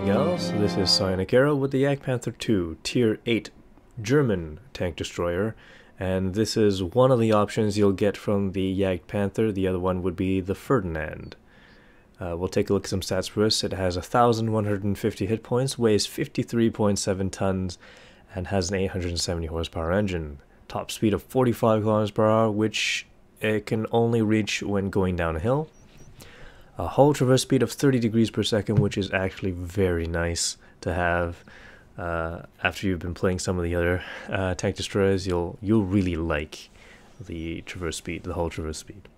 gals, this is Psionic Arrow with the Jagdpanther II Tier VIII German tank destroyer, and this is one of the options you'll get from the Jagdpanther. The other one would be the Ferdinand. We'll take a look at some stats first. It has 1,150 hit points, weighs 53.7 tons, and has an 870 horsepower engine. Top speed of 45 kilometers per hour, which it can only reach when going down a hill. A hull traverse speed of 30 degrees per second, which is actually very nice to have. After you've been playing some of the other tank destroyers, you'll really like the traverse speed, the hull traverse speed.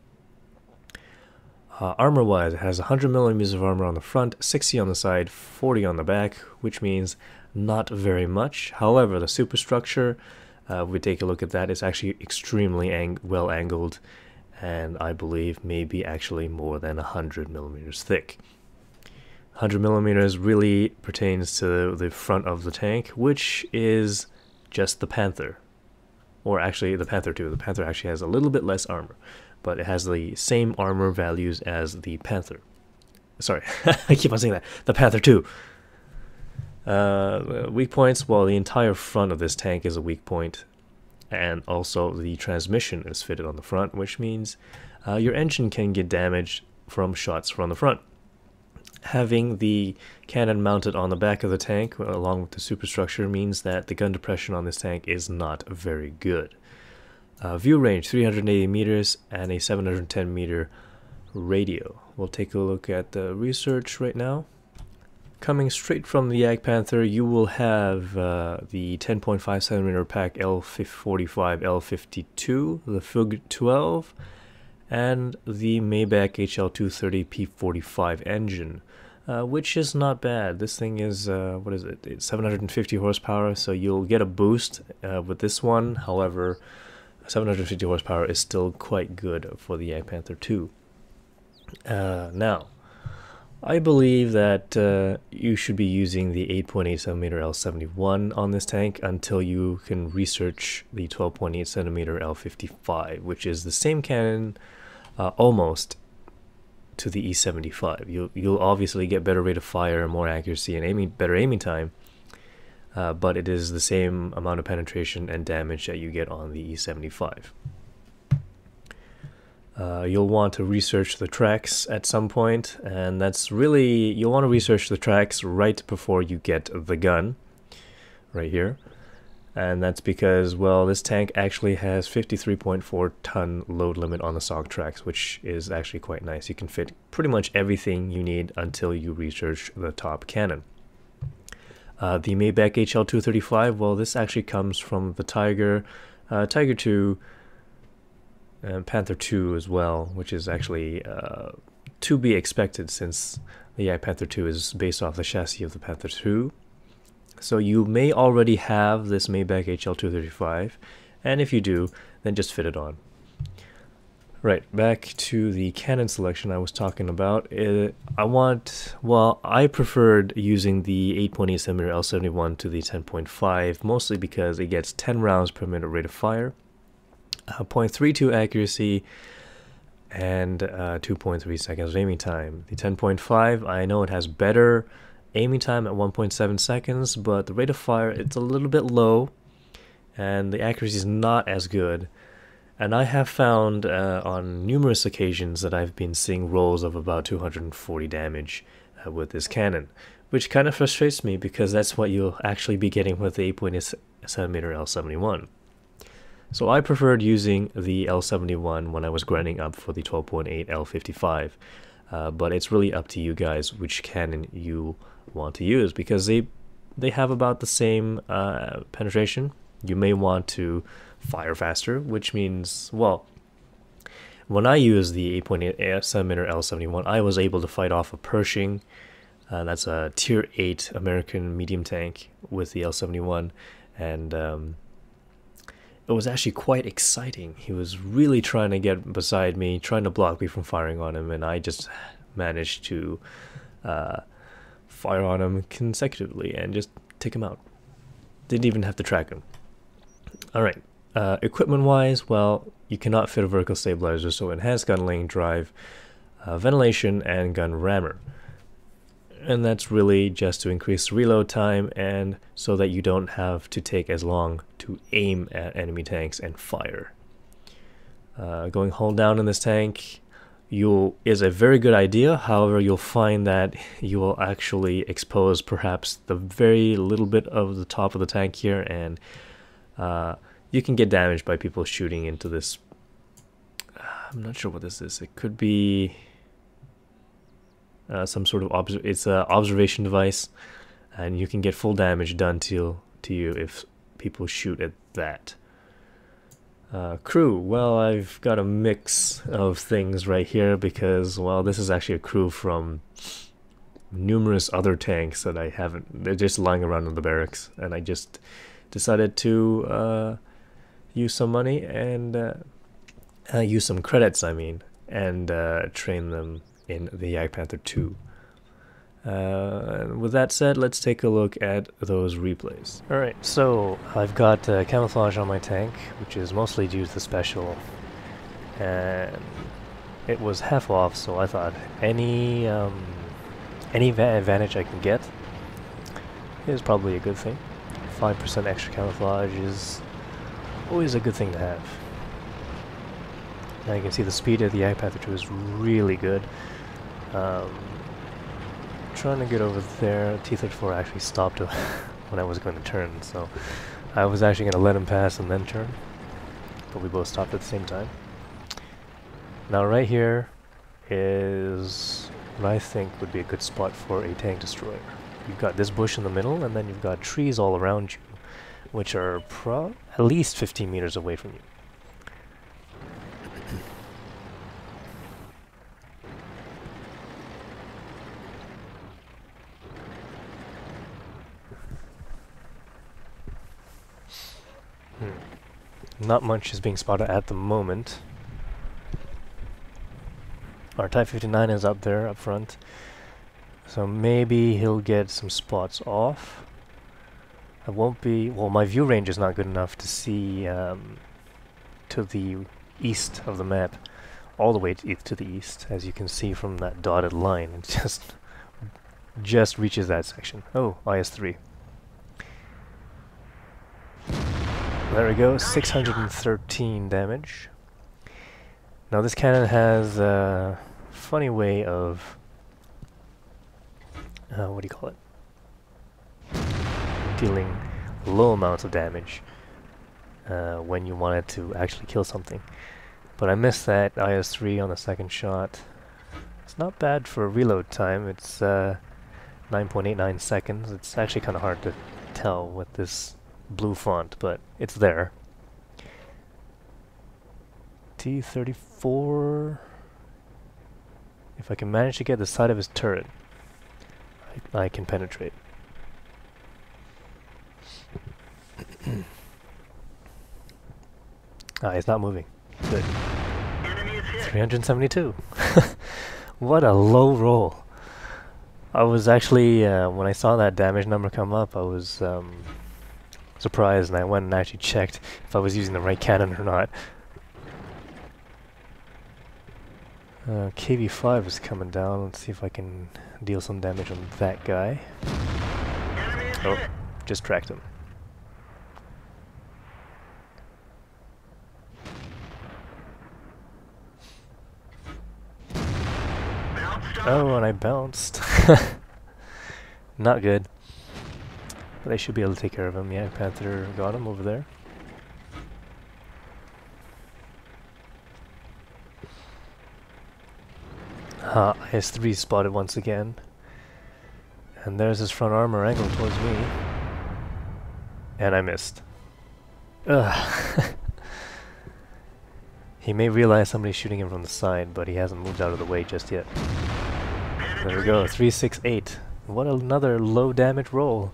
Armor-wise, it has 100 millimeters of armor on the front, 60 on the side, 40 on the back, which means not very much. However, the superstructure, if we take a look at that, it's actually extremely well angled, and I believe maybe actually more than 100 millimeters thick. 100 millimeters really pertains to the front of the tank, which is just the Panther. Or actually the Panther II. The Panther actually has a little bit less armor, but it has the same armor values as the Panther. Sorry, I keep on saying that. The Panther II. Weak points, well, the entire front of this tank is a weak point, and also the transmission is fitted on the front, which means your engine can get damaged from shots from the front. Having the cannon mounted on the back of the tank along with the superstructure means that the gun depression on this tank is not very good. View range 380 meters and a 710 meter radio. We'll take a look at the research right now. Coming straight from the Jagdpanther, you will have the 10.5 centimeter pack L45 L52, the FUG 12, and the Maybach HL230 P45 engine, which is not bad. This thing is, what is it? It's 750 horsepower, so you'll get a boost with this one. However, 750 horsepower is still quite good for the Jagdpanther II. Now, I believe that you should be using the 8.8 centimeter L71 on this tank until you can research the 12.8 centimeter L55, which is the same cannon almost to the E75. You'll obviously get better rate of fire, more accuracy, and better aiming time, but it is the same amount of penetration and damage that you get on the E75. You'll want to research the tracks at some point, and that's really, you'll want to research the tracks right before you get the gun, right here. And that's because, well, this tank actually has 53.4 ton load limit on the SOG tracks, which is actually quite nice. You can fit pretty much everything you need until you research the top cannon. The Maybach HL235, well, this actually comes from the Tiger, Tiger II, and Panther II as well, which is actually to be expected since the Jagdpanther II is based off the chassis of the Panther II. So you may already have this Maybach HL235, and if you do, then just fit it on. Right, back to the cannon selection I was talking about. I preferred using the 8.8 centimeter L71 to the 10.5, mostly because it gets 10 rounds per minute rate of fire, 0.32 accuracy, and 2.3 seconds of aiming time. The 10.5, I know it has better aiming time at 1.7 seconds, but the rate of fire, it's a little bit low, and the accuracy is not as good. And I have found on numerous occasions that I've been seeing rolls of about 240 damage with this cannon, which kind of frustrates me because that's what you'll actually be getting with the 8.8 centimeter L71. So I preferred using the L71 when I was grinding up for the 12.8 L55, but it's really up to you guys which cannon you want to use, because they have about the same penetration. You may want to fire faster, which means, well, when I used the 8.8 centimeter L71, I was able to fight off a Pershing. That's a Tier 8 American medium tank with the L71, and it was actually quite exciting. He was really trying to get beside me, trying to block me from firing on him, and I just managed to fire on him consecutively and just take him out. Didn't even have to track him. Alright, equipment wise, well, you cannot fit a vertical stabilizer, so enhanced gun lane drive, ventilation, and gun rammer. and that's really just to increase reload time and so that you don't have to take as long to aim at enemy tanks and fire. Going hull down in this tank is a very good idea. However, you'll find that you will actually expose perhaps the very little bit of the top of the tank here, and you can get damaged by people shooting into this. I'm not sure what this is. It could be some sort of it's an observation device, and you can get full damage done to you if people shoot at that. Crew, well, I've got a mix of things right here because, well, this is actually a crew from numerous other tanks that I haven't, they're just lying around in the barracks, and I just decided to use some money and use some credits, I mean, and train them in the Jagdpanther II. With that said, let's take a look at those replays. Alright, so I've got camouflage on my tank, which is mostly due to the special, and it was half off, so I thought any advantage I can get is probably a good thing. 5% extra camouflage is always a good thing to have. Now you can see the speed of the Jagdpanther II is really good. Trying to get over there. T-34 actually stopped when I was going to turn, so I was actually going to let him pass and then turn, but we both stopped at the same time. Now right here is what I think would be a good spot for a tank destroyer. You've got this bush in the middle, and then you've got trees all around you, which are at least 15 meters away from you. Not much is being spotted at the moment. Our Type 59 is up there, up front. So maybe he'll get some spots off. I won't be... well, my view range is not good enough to see to the east of the map. All the way to the east, as you can see from that dotted line. It just reaches that section. Oh, IS-3. There we go, 613 damage. Now this cannon has a funny way of, what do you call it? Dealing low amounts of damage when you want it to actually kill something. But I missed that IS-3 on the second shot. It's not bad for reload time. It's 9.89 seconds. It's actually kind of hard to tell with this blue font, but it's there. T-34. If I can manage to get the side of his turret, I can penetrate. He's not moving. Good. 372. What a low roll. I was actually, when I saw that damage number come up, I was surprised, and I went and actually checked if I was using the right cannon or not. KV-5 is coming down. Let's see if I can deal some damage on that guy. Oh, just tracked him. Oh, and I bounced. Not good. But they should be able to take care of him. Yeah, Panther got him over there. IS-3 spotted once again. And there's his front armor angled towards me. And I missed. Ugh. He may realize somebody's shooting him from the side, but he hasn't moved out of the way just yet. There we go, 368. What another low damage roll.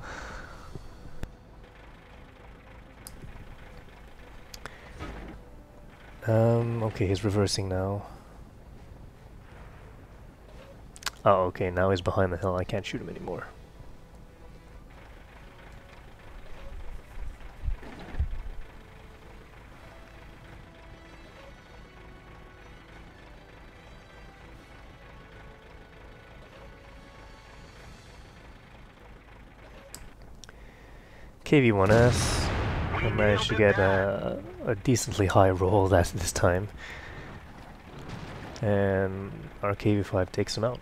Okay, he's reversing now. Oh, okay, now he's behind the hill. I can't shoot him anymore. KV-1S. I managed to get a decently high roll this time. And our KV-5 takes him out.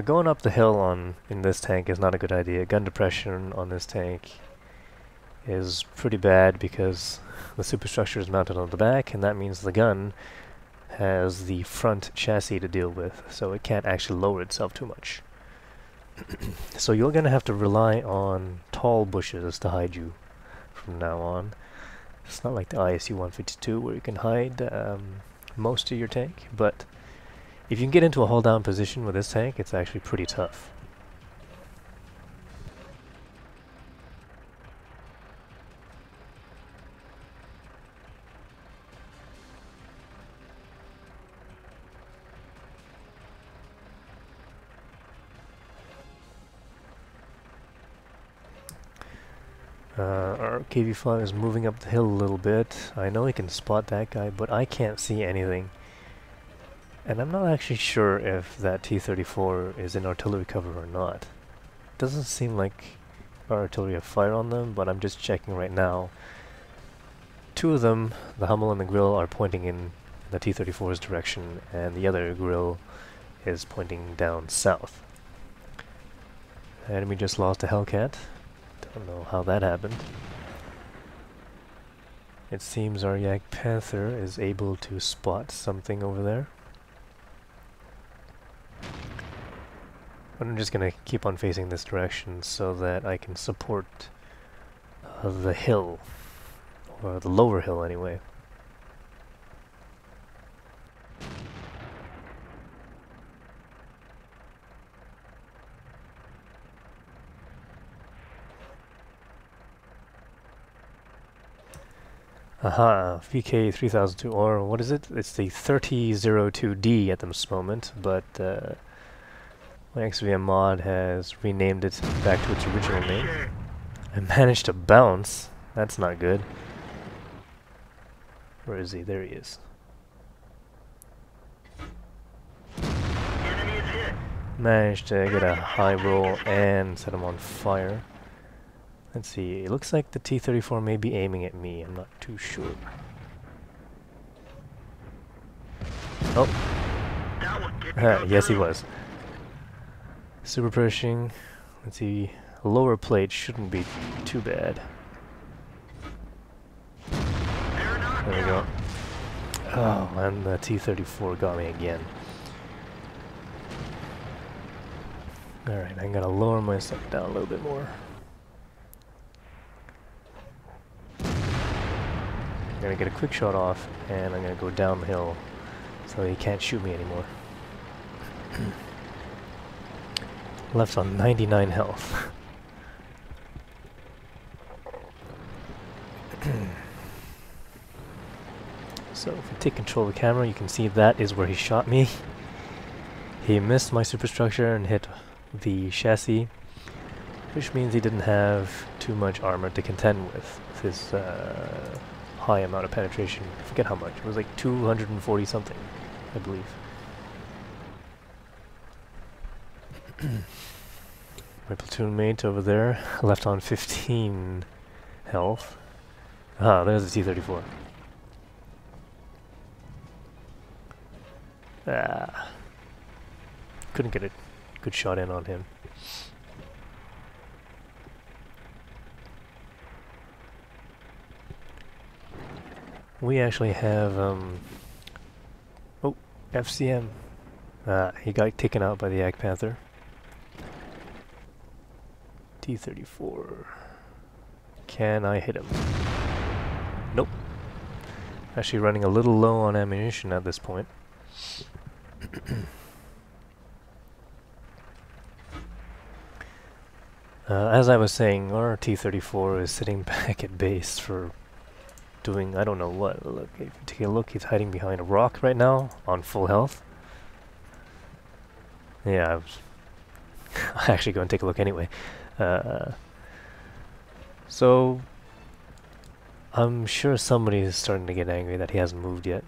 Going up the hill in this tank is not a good idea. Gun depression on this tank is pretty bad because the superstructure is mounted on the back, and that means the gun has the front chassis to deal with, so it can't actually lower itself too much. So you're going to have to rely on tall bushes to hide you from now on. It's not like the ISU-152 where you can hide most of your tank, but if you can get into a hold-down position with this tank, it's actually pretty tough. Our KV-5 is moving up the hill a little bit. I know he can spot that guy, but I can't see anything. And I'm not actually sure if that T-34 is in artillery cover or not. Doesn't seem like our artillery have fire on them, but I'm just checking right now. Two of them, the Hummel and the Grill, are pointing in the T-34's direction, and the other Grill is pointing down south. Enemy just lost a Hellcat. Don't know how that happened. It seems our Jagdpanther is able to spot something over there. But I'm just gonna keep on facing this direction so that I can support the hill, or the lower hill anyway. Aha, VK 3002, or what is it? It's the 3002D at this moment, but my XVM mod has renamed it back to its original name. I managed to bounce. That's not good. Where is he? There he is. Managed to get a high roll and set him on fire. Let's see, it looks like the T-34 may be aiming at me, I'm not too sure. Oh! Yes he was. Super pushing. Let's see, lower plate shouldn't be too bad. There we go. Oh, and the T-34 got me again. Alright, I'm gonna lower myself down a little bit more. I'm gonna get a quick shot off, and I'm gonna go down the hill so he can't shoot me anymore. Left on 99 health. So if we take control of the camera, you can see that is where he shot me. He missed my superstructure and hit the chassis, which means he didn't have too much armor to contend with his high amount of penetration. I forget how much. It was like 240 something, I believe. My platoon mate over there left on 15 health. Ah, there's the T-34. Ah, couldn't get a good shot in on him. We actually have oh, FCM. He got taken out by the Jagdpanther. T-34. Can I hit him? Nope. Actually running a little low on ammunition at this point. As I was saying, our T-34 is sitting back at base for doing I don't know what. Look, if you take a look, he's hiding behind a rock right now on full health. Yeah, I'm actually going to take a look anyway. So I'm sure somebody is starting to get angry that he hasn't moved yet.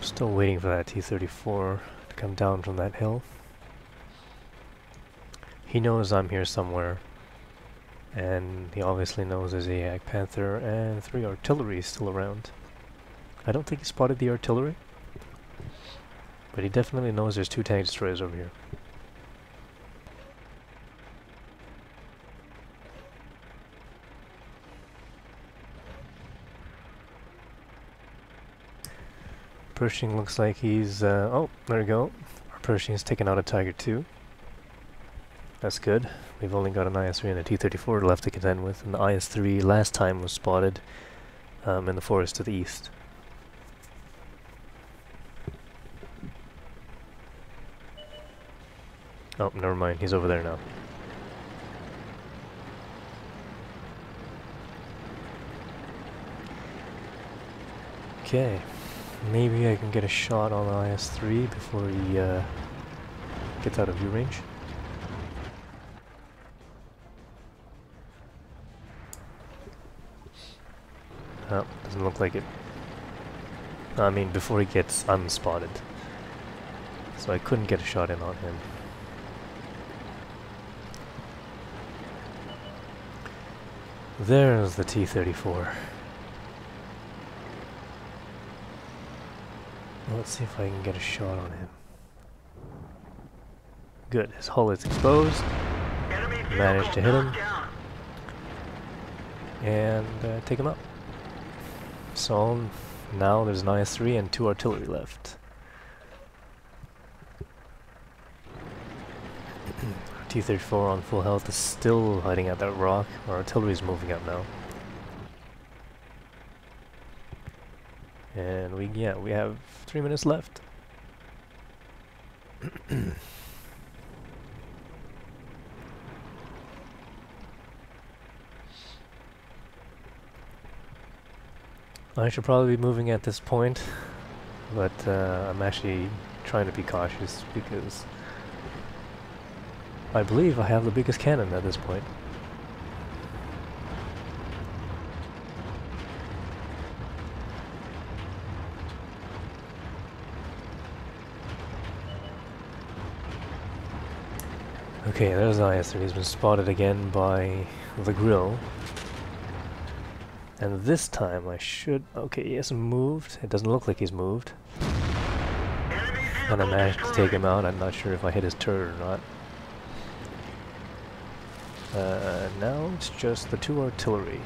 Still waiting for that T-34 to come down from that hill. He knows I'm here somewhere, and he obviously knows there's a Jagdpanther and 3 artillery still around. I don't think he spotted the artillery, but he definitely knows there's 2 tank destroyers over here. Pershing looks like he's, oh, there we go. Our Pershing's taken out a Tiger II. That's good. We've only got an IS-3 and a T-34 left to contend with, and the IS-3 last time was spotted in the forest to the east. Oh, never mind. He's over there now. Okay. Maybe I can get a shot on the IS-3 before he gets out of view range. Oh, doesn't look like it. I mean, before he gets unspotted. So I couldn't get a shot in on him. There's the T-34. Let's see if I can get a shot on him. Good, his hull is exposed. Managed to hit him. And take him out. So now there's an IS-3 and 2 artillery left. T-34 on full health is still hiding at that rock. Our artillery is moving up now. And we have 3 minutes left. I should probably be moving at this point, but I'm actually trying to be cautious because I believe I have the biggest cannon at this point. Okay, there's the IS-3. He's been spotted again by the grill. And this time I should... Okay, he hasn't moved. It doesn't look like he's moved. And I managed to take him out. I'm not sure if I hit his turret or not. Now it's just the 2 artillery.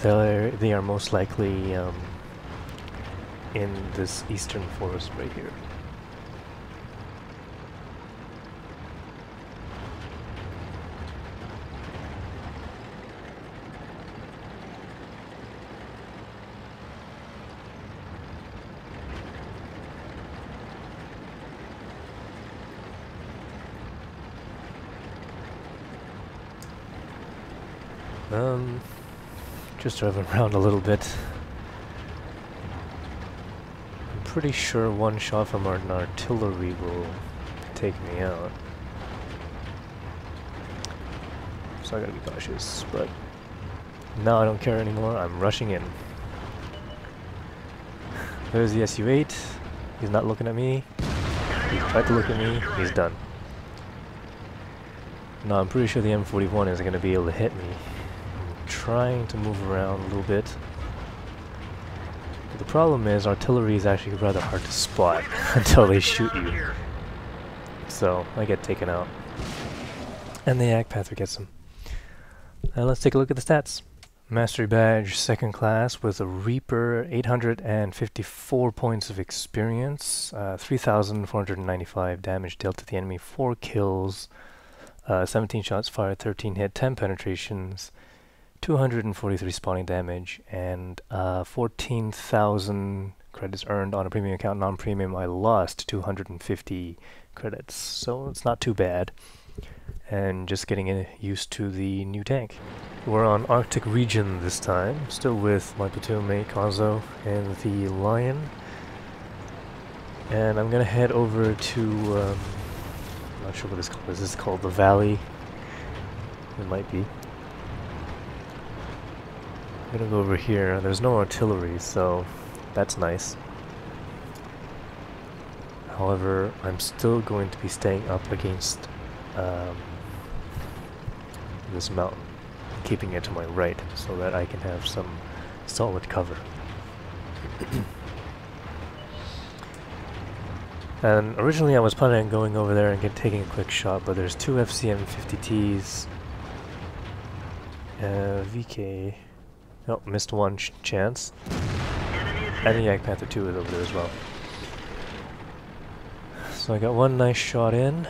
They are most likely in this eastern forest right here. Just driving around a little bit. I'm pretty sure one shot from our artillery will take me out. So I gotta be cautious, but now I don't care anymore. I'm rushing in. There's the Su-8. He's not looking at me. He tried to look at me. He's done. Now I'm pretty sure the M41 is gonna be able to hit me. Trying to move around a little bit. But the problem is artillery is actually rather hard to spot until they shoot you. So I get taken out. And the Jagdpanther gets him. Now let's take a look at the stats. Mastery badge 2nd class with a Reaper, 854 points of experience, 3,495 damage dealt to the enemy, 4 kills, 17 shots fired, 13 hit, 10 penetrations, 243 spawning damage, and 14,000 credits earned on a premium account. Non-premium, I lost 250 credits, so it's not too bad. And just getting used to the new tank. We're on Arctic region this time, still with my platoon mate Konzo and the Lion. And I'm gonna head over to, I'm not sure what it's called. Is this called the Valley? It might be. I'm gonna go over here. There's no artillery, so that's nice. However, I'm still going to be staying up against this mountain, keeping it to my right so that I can have some solid cover. And originally I was planning on going over there and taking a quick shot, but there's two FCM 50Ts, VK, oh, missed one chance, and the Jagdpanther II is over there as well. So I got one nice shot in.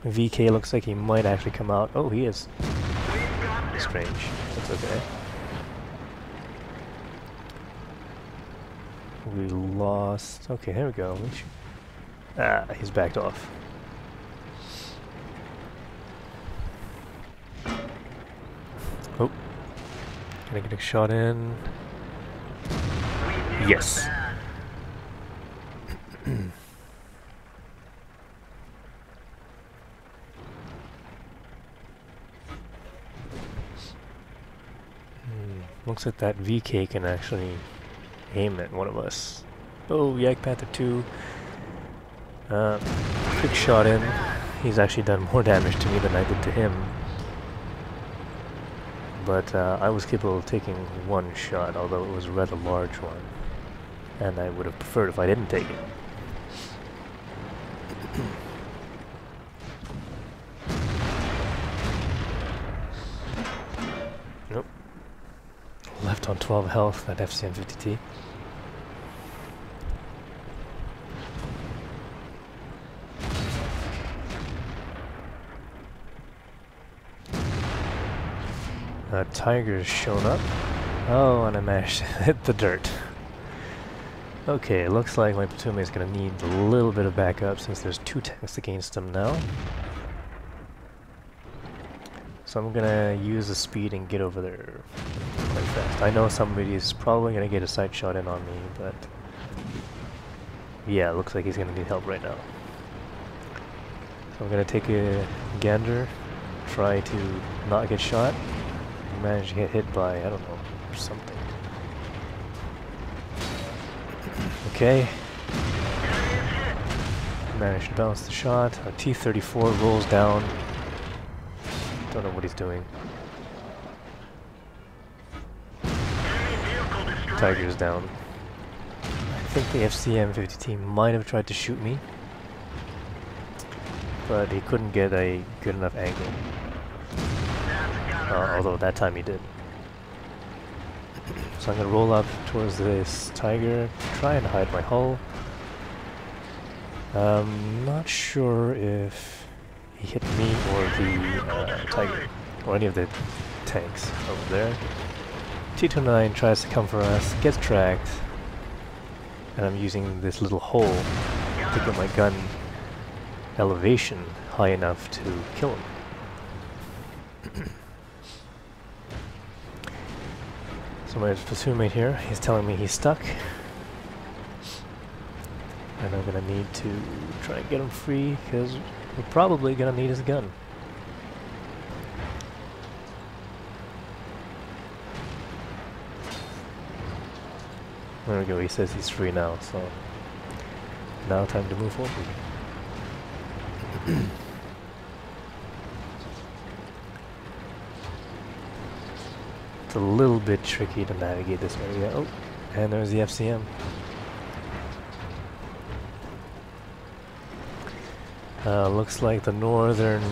VK looks like he might actually come out. Oh, he is. Strange. That's okay. We lost... Okay, here we go. Ah, he's backed off. Oh. Can I get a shot in? Yes. Looks like that VK can actually aim at one of us. Oh, Jagdpanther II. Quick shot in. He's actually done more damage to me than I did to him. But I was capable of taking one shot, although it was a rather large one. And I would have preferred if I didn't take it. Nope. Left on 12 health, that FCM 50T. Tiger's shown up. Oh, and I managed to hit the dirt. Okay, it looks like my platoon mate's gonna need a little bit of backup since there's two tanks against him now. So I'm gonna use the speed and get over there quite fast. I know somebody's probably gonna get a sight shot in on me, but yeah, it looks like he's gonna need help right now. So I'm gonna take a gander, try to not get shot, and manage to get hit by, I don't know, something. Okay. Managed to bounce the shot. Our T-34 rolls down. Don't know what he's doing. Tiger's down. I think the FCM 50T might have tried to shoot me, but he couldn't get a good enough angle. Although that time he did. So I'm gonna roll up towards this Tiger, try and hide my hull. Not sure if he hit me or the Tiger, or any of the tanks over there. T-29 tries to come for us, gets tracked, and I'm using this little hole to get my gun elevation high enough to kill him. So my platoon mate here, he's telling me he's stuck. And I'm gonna need to try and get him free, because we're probably gonna need his gun. There we go, he says he's free now, so now time to move forward. It's a little bit tricky to navigate this area. Oh, and there's the FCM. Looks like the northern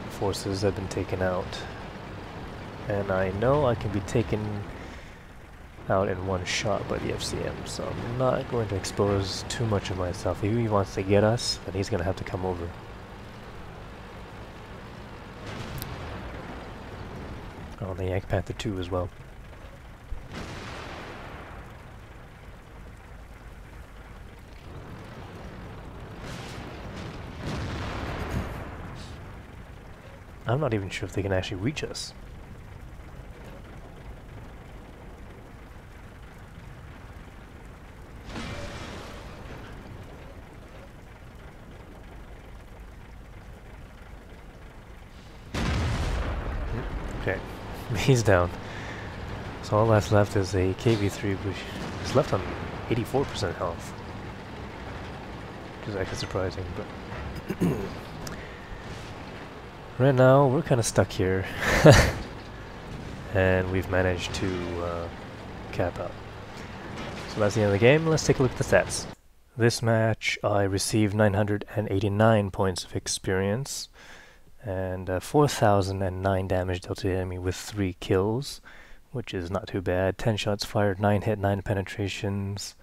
forces have been taken out. And I know I can be taken out in one shot by the FCM, so I'm not going to expose too much of myself. If he wants to get us, then he's going to have to come over. Oh, the Jagdpanther II as well. I'm not even sure if they can actually reach us. Okay, he's down. So all that's left is a KV3, which is left on 84% health. Which is actually surprising, but... right now, we're kind of stuck here. And we've managed to cap out. So that's the end of the game. Let's take a look at the stats. This match, I received 989 points of experience. And 4,009 damage dealt to the enemy with 3 kills, which is not too bad. 10 shots fired, 9 hit, 9 penetrations,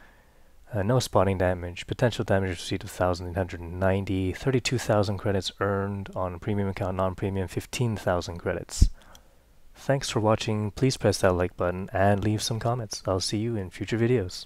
no spotting damage. Potential damage received of 1,890, 32,000 credits earned on premium account, non-premium 15,000 credits. Thanks for watching. Please press that like button and leave some comments. I'll see you in future videos.